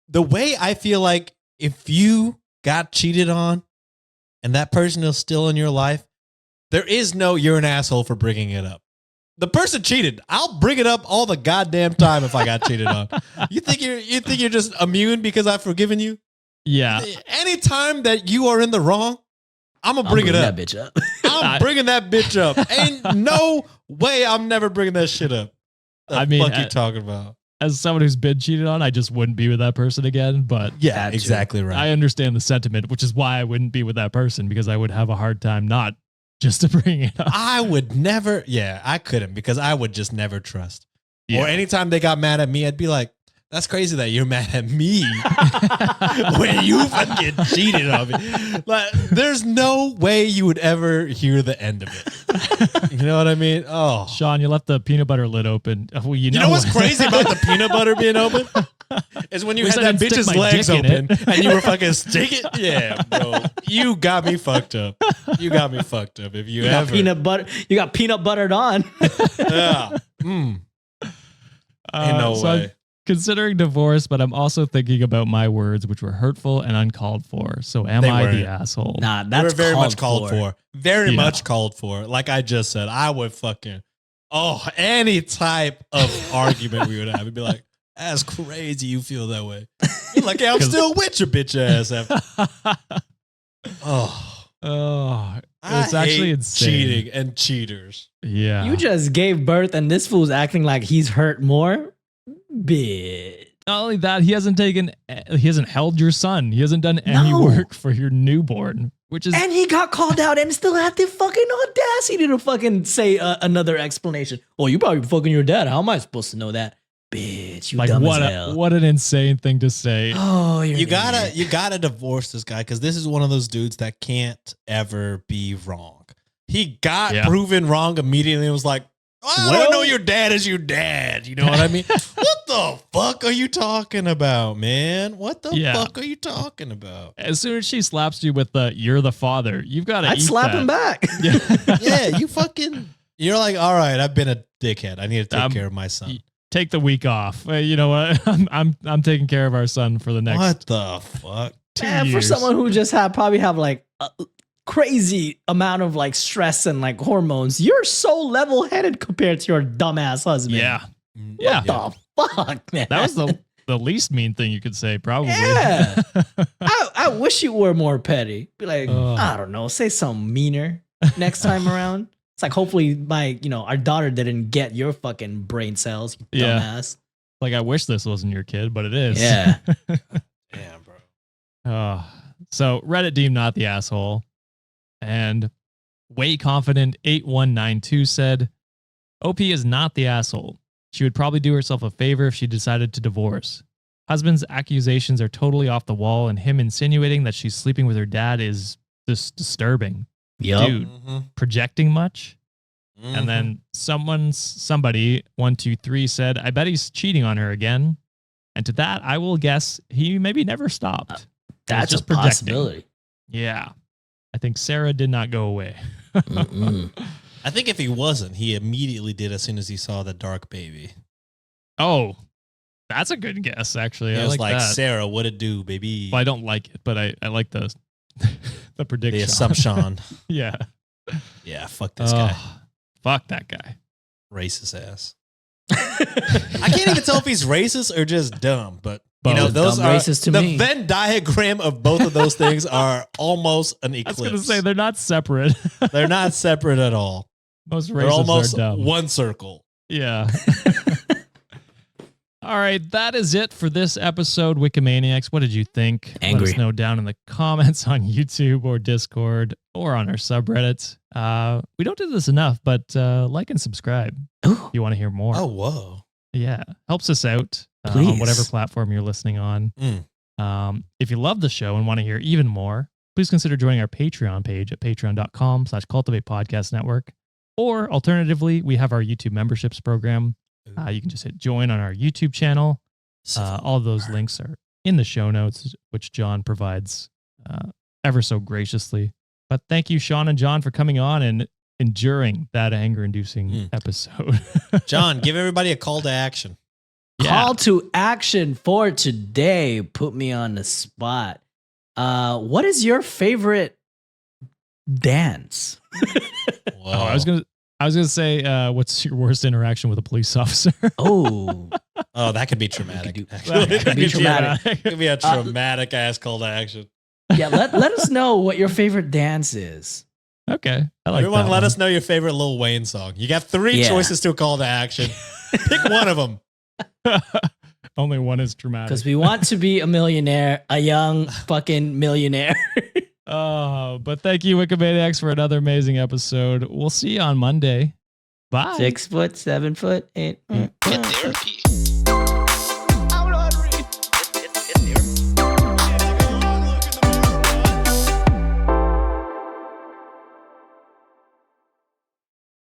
the way I feel like if you got cheated on and that person is still in your life, there is no you're an asshole for bringing it up. The person cheated. I'll bring it up all the goddamn time if I got cheated on. You think you're just immune because I've forgiven you? Yeah. Anytime that you are in the wrong, I'm gonna bring it up. That bitch up. I'm bringing that bitch up. Ain't no way I'm never bringing that shit up. The I mean, fuck you talking about? as someone who's been cheated on, I just wouldn't be with that person again. But Yeah, That too. exactly right. I understand the sentiment, which is why I wouldn't be with that person, because I would have a hard time not just to bring it up. I would never. Yeah, I couldn't because I would just never trust. Yeah. Or anytime they got mad at me, I'd be like, "That's crazy that you're mad at me when you fucking cheated on me." Like, there's no way you would ever hear the end of it. You know what I mean? Oh, Sean, you left the peanut butter lid open. Well, you know what's crazy about the peanut butter being open? Is when you At had least I that didn't stick bitch's my legs dick in open it. and you were fucking sticking. Yeah, bro. You got me fucked up. You got me fucked up. If you, You got ever. peanut butter. You got peanut buttered on. Yeah. Ain't no so I'm way. considering divorce, but I'm also thinking about my words, which were hurtful and uncalled for. So am They I weren't. the asshole? Nah, They that's were very much called for. Very Yeah. much called for. Like I just said, I would fucking, any type of argument we would have. It'd be like, that's crazy you feel that way. You're like, yeah, I'm still with your bitch ass. After. Oh, Oh, I it's actually hate insane. cheating and cheaters. Yeah. You just gave birth, and this fool's acting like he's hurt more. Bitch. Not only that, he hasn't held your son. He hasn't done any No. work for your newborn, which is And he got called out and still had the fucking audacity to fucking say another explanation. Oh, you probably fucking your dad. How am I supposed to know that? Bitch, you like dumb as hell. what an insane thing to say. Oh, you're You an gotta idiot. you gotta divorce this guy because this is one of those dudes that can't ever be wrong. He got Yeah. proven wrong immediately and was like, I don't know your dad is your dad. You know what I mean? What the fuck are you talking about, man? What the Yeah. fuck are you talking about? As soon as she slaps you with the "you're the father," you've got to. I'd slap him back. Yeah. Yeah, you're like, all right, I've been a dickhead. I need to take Um, care of my son. Take the week off. You know what? I'm taking care of our son for the next What the fuck? 2 Man, years. for someone who just probably have like a crazy amount of like stress and like hormones, you're so level headed compared to your dumbass husband. Yeah, Mm, yeah. What the fuck, man? that was the least mean thing you could say, probably. Yeah. I wish you were more petty. Be like, Ugh. I don't know, say something meaner next time around. It's like hopefully our daughter didn't get your fucking brain cells, you Yeah. dumbass. Like, I wish this wasn't your kid, but it is. Yeah. Damn, bro. So Reddit deemed not the asshole, and Way Confident 8192 said, "OP is not the asshole. She would probably do herself a favor if she decided to divorce. Husband's accusations are totally off the wall, and him insinuating that she's sleeping with her dad is just disturbing. Yup. Dude, Mhm. projecting much?" Mhm. And then somebody 123 said, "I bet he's cheating on her again." And to that, I will guess he maybe never stopped. That's just a projecting. possibility. Yeah. I think Sarah did not go away. Mm-mm. I think if he wasn't, he immediately did as soon as he saw the dark baby. Oh, that's a good guess, actually. He I was like like, that. Sarah, what it do, baby? Well, I don't like it, but I like the the prediction. The assumption. Yeah. Yeah, fuck this guy. Fuck that guy. Racist ass. I can't even tell if he's racist or just dumb, but you know, Both. those Dumb are racist to the me. Venn diagram of both of those things are almost an I eclipse. was going to say they're not separate. They're not separate at all. Most They're racists almost are dumb. one circle. Yeah. All right, that is it for this episode, Wikimaniacs. What did you think? Angry. Let us know down in the comments on YouTube or Discord or on our subreddit. We don't do this enough, but like and subscribe Ooh. if you want to hear more. Oh, whoa. Yeah, helps us out on Please. whatever platform you're listening on. If you love the show and want to hear even more, please consider joining our Patreon page at patreon.com/Cultivate Podcast Network. Or alternatively, we have our YouTube memberships program. You can just hit join on our YouTube channel. All of those links are in the show notes, which John provides ever so graciously. But thank you, Sean and John, for coming on and enduring that anger-inducing episode. John, give everybody a call to action. Call to action for today. Put me on the spot. What is your favorite dance? Whoa. I was gonna say, what's your worst interaction with a police officer? Oh, Oh, that could be traumatic. do- actually. that could be traumatic. It could be a traumatic ass call to action. yeah. Let us know what your favorite dance is. Okay, I like Everyone, that let one. us know your favorite Lil Wayne song. You got three Yeah. choices to a call to action. Pick one of them. Only one is dramatic. Because we want to be a millionaire, a young fucking millionaire. But thank you, Wikimaniacs, for another amazing episode. We'll see you on Monday. Bye. 6 foot, 7 foot, 8. Get therapy.